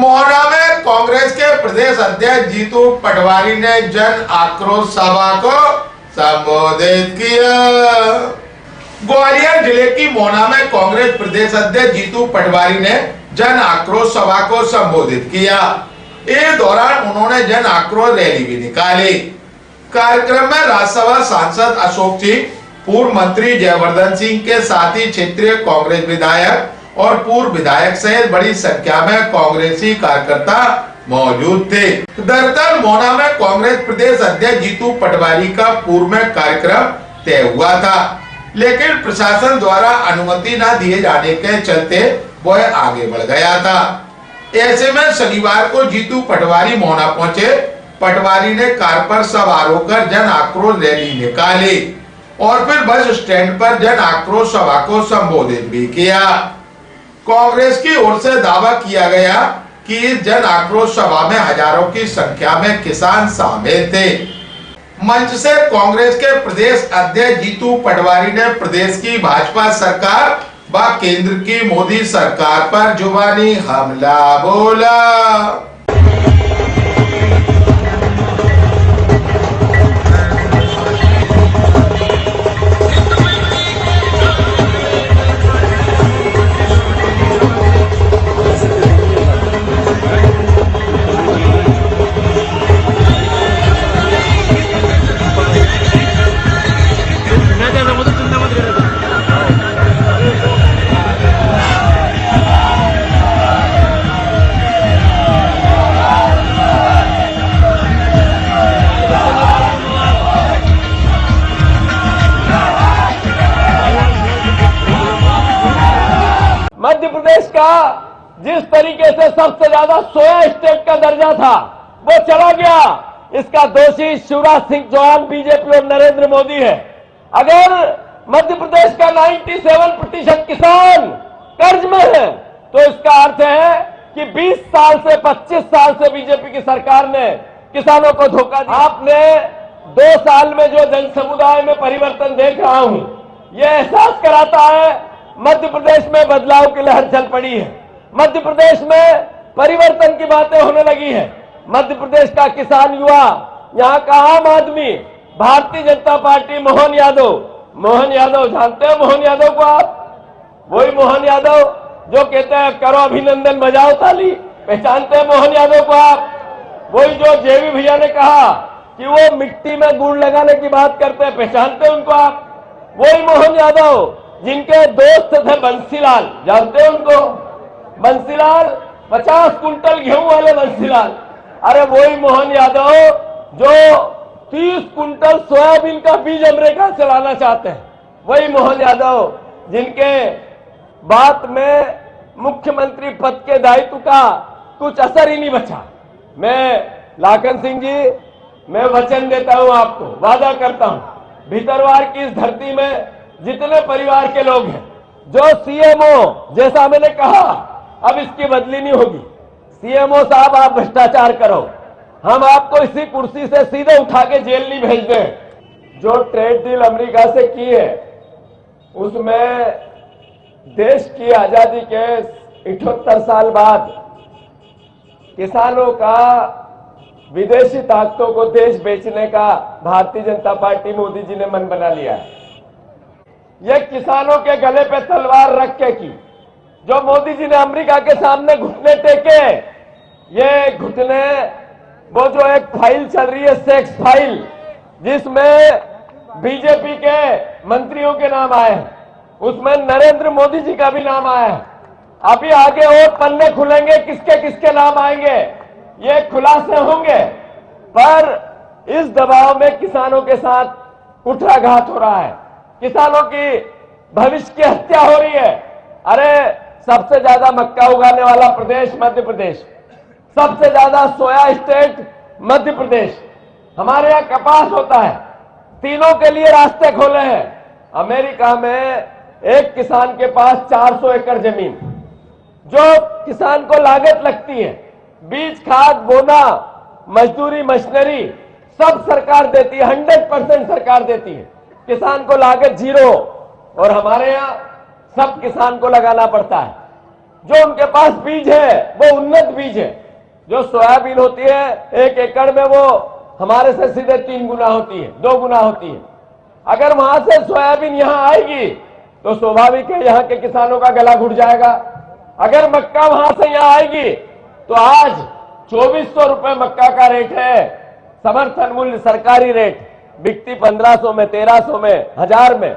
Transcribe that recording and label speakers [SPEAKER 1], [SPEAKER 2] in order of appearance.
[SPEAKER 1] मोहना में कांग्रेस के प्रदेश अध्यक्ष जीतू पटवारी ने जन आक्रोश सभा को संबोधित किया। ग्वालियर जिले की मोहना में कांग्रेस प्रदेश अध्यक्ष जीतू पटवारी ने जन आक्रोश सभा को संबोधित किया। इस दौरान उन्होंने जन आक्रोश रैली भी निकाली। कार्यक्रम में राज्यसभा सांसद अशोक सिंह, पूर्व मंत्री जयवर्धन सिंह के साथ ही क्षेत्रीय कांग्रेस विधायक और पूर्व विधायक सहित बड़ी संख्या में कांग्रेसी कार्यकर्ता मौजूद थे। दरअसल मोहना में कांग्रेस प्रदेश अध्यक्ष जीतू पटवारी का पूर्व में कार्यक्रम तय हुआ था, लेकिन प्रशासन द्वारा अनुमति न दिए जाने के चलते वह आगे बढ़ गया था। ऐसे में शनिवार को जीतू पटवारी मोहना पहुंचे। पटवारी ने कार पर सवार होकर जन आक्रोश रैली निकाली और फिर बस स्टैंड पर जन आक्रोश सभा को संबोधित भी किया। कांग्रेस की ओर से दावा किया गया कि इस जन आक्रोश सभा में हजारों की संख्या में किसान शामिल थे। मंच से कांग्रेस के प्रदेश अध्यक्ष जीतू पटवारी ने प्रदेश की भाजपा सरकार व केंद्र की मोदी सरकार पर जुबानी हमला बोला।
[SPEAKER 2] मध्य प्रदेश का जिस तरीके से सबसे ज्यादा सोया स्टेट का दर्जा था वो चला गया। इसका दोषी शिवराज सिंह चौहान, बीजेपी और नरेंद्र मोदी है। अगर मध्य प्रदेश का 97% किसान कर्ज में है तो इसका अर्थ है कि 20 साल से 25 साल से बीजेपी की सरकार ने किसानों को धोखा दिया। आपने 2 साल में जो जन समुदाय में परिवर्तन देख रहा हूं, यह एहसास कराता है मध्य प्रदेश में बदलाव की लहर चल पड़ी है। मध्य प्रदेश में परिवर्तन की बातें होने लगी है। मध्य प्रदेश का किसान युवा, यहाँ का आम आदमी, भारतीय जनता पार्टी, मोहन यादव जानते हो मोहन यादव को आप? वही मोहन यादव जो कहते हैं करो अभिनंदन बजाओ ताली, पहचानते हैं मोहन यादव को आप? वही जो जेवी भैया ने कहा कि वो मिट्टी में गुड़ लगाने की बात करते हैं, पहचानते हैं उनको आप? वही मोहन यादव जिनके दोस्त थे बंसीलाल, जानते हैं उनको? बंसीलाल 50 कुंटल गेहूं वाले बंसीलाल। अरे वही मोहन यादव जो 30 कुंटल सोयाबीन का बीज अमेरिका से लाना चाहते हैं। वही मोहन यादव जिनके बात में मुख्यमंत्री पद के दायित्व का कुछ असर ही नहीं बचा। मैं लाखन सिंह जी, मैं वचन देता हूं आपको, वादा करता हूं, भीतरवार की इस धरती में जितने परिवार के लोग हैं, जो सीएमओ, जैसा मैंने कहा, अब इसकी बदली नहीं होगी। सीएमओ साहब आप भ्रष्टाचार करो, हम आपको इसी कुर्सी से सीधे उठा के जेल नहीं भेज दें। जो ट्रेड डील अमेरिका से की है उसमें देश की आजादी के 78 साल बाद किसानों का विदेशी ताकतों को देश बेचने का भारतीय जनता पार्टी, मोदी जी ने मन बना लिया है। ये किसानों के गले पे तलवार रख के की, जो मोदी जी ने अमेरिका के सामने घुटने टेके, ये घुटने, वो जो एक फाइल चल रही है सेक्स फाइल, जिसमें बीजेपी के मंत्रियों के नाम आए हैं, उसमें नरेंद्र मोदी जी का भी नाम आया है। अभी आगे और पन्ने खुलेंगे, किसके किसके नाम आएंगे ये खुलासे होंगे। पर इस दबाव में किसानों के साथ कुठाराघात हो रहा है, किसानों की भविष्य की हत्या हो रही है। अरे सबसे ज्यादा मक्का उगाने वाला प्रदेश मध्य प्रदेश, सबसे ज्यादा सोया स्टेट मध्य प्रदेश, हमारे यहाँ कपास होता है, तीनों के लिए रास्ते खोले हैं। अमेरिका में एक किसान के पास 400 एकड़ जमीन, जो किसान को लागत लगती है, बीज, खाद, बोना, मजदूरी, मशीनरी, सब सरकार देती है, 100% सरकार देती है। किसान को लागत 0, और हमारे यहाँ सब किसान को लगाना पड़ता है। जो उनके पास बीज है वो उन्नत बीज है। जो सोयाबीन होती है 1 एकड़ में वो हमारे से सीधे 3 गुना होती है, 2 गुना होती है। अगर वहां से सोयाबीन यहां आएगी तो स्वाभाविक है यहां के किसानों का गला घुट जाएगा। अगर मक्का वहां से यहां आएगी तो आज 2400 रुपए मक्का का रेट है, समर्थन मूल्य सरकारी रेट, बिकती 1500 में, 1300 में, 1000 में।